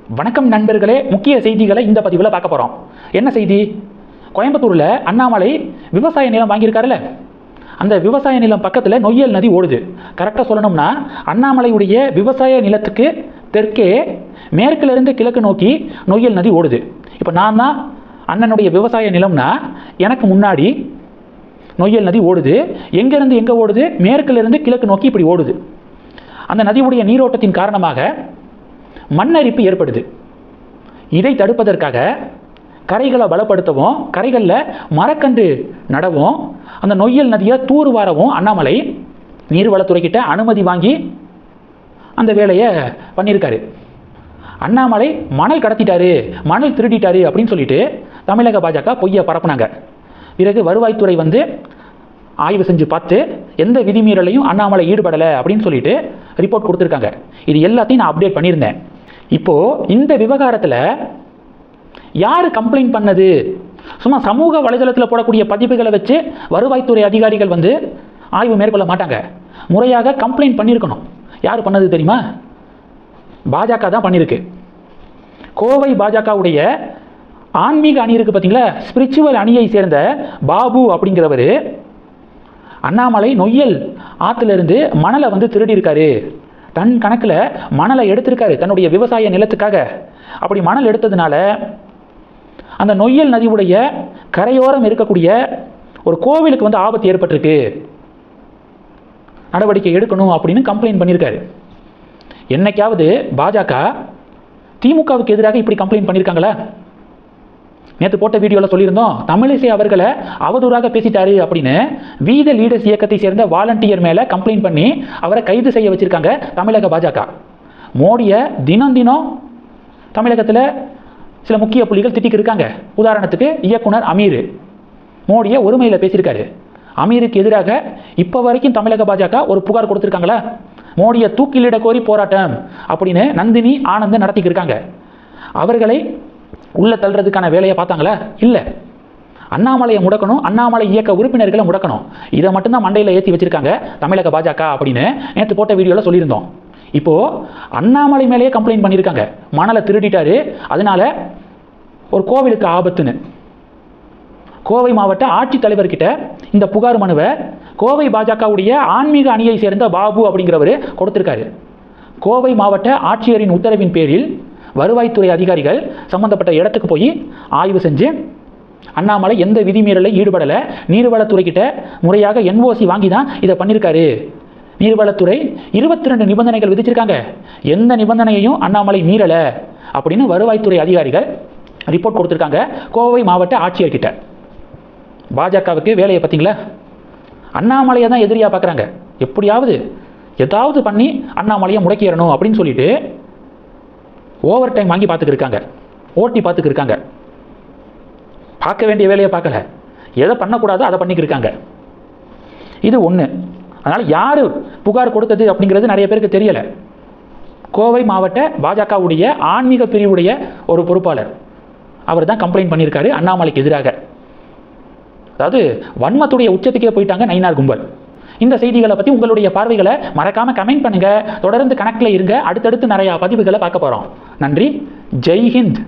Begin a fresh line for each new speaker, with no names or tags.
வணக்கம் நண்பர்களே, முக்கிய செய்திகளை இந்த பதிவில் பார்க்க போகிறோம். என்ன செய்தி? கோயம்புத்தூரில் அண்ணாமலை விவசாய நிலம் வாங்கியிருக்காருல்ல, அந்த விவசாய நிலம் பக்கத்தில் நொய்யல் நதி ஓடுது. கரெக்டாக சொல்லணும்னா அண்ணாமலையுடைய விவசாய நிலத்துக்கு தெற்கே மேற்கிலிருந்து கிழக்கு நோக்கி நொய்யல் நதி ஓடுது. இப்போ நான் தான் அண்ணனுடைய விவசாய நிலம்னா எனக்கு முன்னாடி நொய்யல் நதி ஓடுது. எங்கேருந்து எங்கே ஓடுது? மேற்கிலிருந்து கிழக்கு நோக்கி இப்படி ஓடுது. அந்த நதியுடைய நீரோட்டத்தின் காரணமாக மண்ணரிப்பு ஏற்படுது. இதை தடுப்பதற்காக கரைகளை பலப்படுத்தவும், கரைகளில் மரக்கன்று நடவும், அந்த நொய்யல் நதியை தூர்வாரவும் அண்ணாமலை நீர்வளத்துறைக்கிட்ட அனுமதி வாங்கி அந்த வேலையை பண்ணியிருக்காரு. அண்ணாமலை மணல் கடத்திட்டாரு, மணல் திருடிட்டாரு அப்படின்னு சொல்லிட்டு தமிழக பாஜக பொய்யை பரப்புனாங்க. பிறகு வருவாய்த்துறை வந்து ஆய்வு செஞ்சு பார்த்து எந்த விதிமீறலையும் அண்ணாமலை ஈடுபடலை அப்படின்னு சொல்லிட்டு ரிப்போர்ட் கொடுத்துருக்காங்க. இது எல்லாத்தையும் நான் அப்டேட் பண்ணியிருந்தேன். இப்போது இந்த விவகாரத்தில் யார் கம்ப்ளைண்ட் பண்ணது? சும்மா சமூக வலைதளத்தில் போடக்கூடிய பதிவுகளை வச்சு வருவாய்த்துறை அதிகாரிகள் வந்து ஆய்வு மேற்கொள்ள மாட்டாங்க. முறையாக கம்ப்ளைண்ட் பண்ணியிருக்கணும். யார் பண்ணது தெரியுமா? பாஜக தான் பண்ணியிருக்கு. கோவை பாஜகவுடைய ஆன்மீக அணி இருக்குது பார்த்தீங்களா, ஸ்பிரிச்சுவல் அணியை சேர்ந்த பாபு அப்படிங்கிறவர் அண்ணாமலை நொய்யல் ஆற்றிலிருந்து மணலை வந்து திருடி இருக்காரு. டன் கணக்கில் மணலை எடுத்திருக்காரு தன்னுடைய விவசாய நிலத்துக்காக. அப்படி மணல் எடுத்ததுனால அந்த நொய்யல் நதியுடைய கரையோரம் இருக்கக்கூடிய ஒரு கோவிலுக்கு வந்து ஆபத்து ஏற்பட்டிருக்கு, நடவடிக்கை எடுக்கணும் அப்படின்னு கம்ப்ளைண்ட் பண்ணியிருக்காரு. என்னைக்காவது பாஜக திமுகவுக்கு எதிராக இப்படி கம்ப்ளைண்ட் பண்ணியிருக்காங்களா? நேற்று போட்ட வீடியோவில் சொல்லியிருந்தோம், தமிழிசை அவர்களை அவதூறாக பேசிட்டாரு அப்படின்னு வீத லீடர்ஸ் இயக்கத்தை சேர்ந்த வாலண்டியர் மேலே கம்ப்ளைண்ட் பண்ணி அவரை கைது செய்ய வச்சுருக்காங்க தமிழக பாஜக. மோடியை தினம் தினம் தமிழகத்தில் சில முக்கிய புள்ளிகள் திட்டிக்கிருக்காங்க. உதாரணத்துக்கு இயக்குனர் அமீர் மோடியை ஒருமையில் பேசியிருக்காரு. அமீருக்கு எதிராக இப்போ வரைக்கும் தமிழக பாஜக ஒரு புகார் கொடுத்துருக்காங்களா? மோடியை தூக்கிலிட கோரி போராட்டம் அப்படின்னு நந்தினி ஆனந்த் நடத்திக்கிருக்காங்க. அவர்களை உள்ள தள்ளுறதுக்கான வேலையை பார்த்தாங்களா? இல்லை. அண்ணாமலையை முடக்கணும், அண்ணாமலை இயக்க உறுப்பினர்களை முடக்கணும், இதை மட்டும்தான் மண்டையில் ஏற்றி வச்சிருக்காங்க தமிழக பாஜக அப்படின்னு நேற்று போட்ட வீடியோவில் சொல்லியிருந்தோம். இப்போது அண்ணாமலை மேலேயே கம்ப்ளைண்ட் பண்ணியிருக்காங்க, மணலை திருடிட்டாரு, அதனால ஒரு கோவிலுக்கு ஆபத்துன்னு. கோவை மாவட்ட ஆட்சித்தலைவர்கிட்ட இந்த புகார் மனுவை கோவை பாஜகவுடைய ஆன்மீக அணியை சேர்ந்த பாபு அப்படிங்கிறவர் கொடுத்திருக்காரு. கோவை மாவட்ட ஆட்சியரின் உத்தரவின் பேரில் வருவாய்த்துறை அதிகாரிகள் சம்பந்தப்பட்ட இடத்துக்கு போய் ஆய்வு செஞ்சு அண்ணாமலை எந்த விதிமீறலை ஈடுபடலை, நீர்வளத்துறைக்கிட்ட முறையாக என்ஓசி வாங்கி தான் இதை பண்ணியிருக்காரு. நீர்வளத்துறை 22 நிபந்தனைகள் விதிச்சிருக்காங்க, எந்த நிபந்தனையையும் அண்ணாமலை மீறலை அப்படின்னு வருவாய்த்துறை அதிகாரிகள் ரிப்போர்ட் கொடுத்துருக்காங்க கோவை மாவட்ட ஆட்சியர்கிட்ட. பாஜகவுக்கு வேலையை பார்த்தீங்களா? அண்ணாமலையை தான் எதிரியாக பார்க்குறாங்க. எப்படியாவது ஏதாவது பண்ணி அண்ணாமலையை முடக்கிடணும் அப்படின்னு சொல்லிட்டு ஓவர் டைம் வாங்கி பார்த்துக்கிருக்காங்க, ஓட்டி பார்த்துக்கிருக்காங்க. பார்க்க வேண்டிய வேலையை பார்க்கல, எதை பண்ணக்கூடாதோ அதை பண்ணிக்கிருக்காங்க. இது ஒன்று. அதனால் யார் புகார் கொடுத்தது அப்படிங்கிறது நிறைய பேருக்கு தெரியலை. கோவை மாவட்ட பாஜகவுடைய ஆன்மீக பிரிவுடைய ஒரு பொறுப்பாளர், அவர் தான் கம்ப்ளைண்ட் பண்ணியிருக்காரு அண்ணாமலைக்கு எதிராக. அதாவது வன்மத்துடைய உச்சத்துக்கே போயிட்டாங்க நயினார் கும்பல். இந்த செய்திகளை பற்றி உங்களுடைய பார்வைகளை மறக்காமல் கமெண்ட் பண்ணுங்கள். தொடர்ந்து கணக்கில் இருங்க. அடுத்தடுத்து நிறையா பதிவுகளை பார்க்க போகிறோம். நன்றி. ஜெய் ஹிந்த்.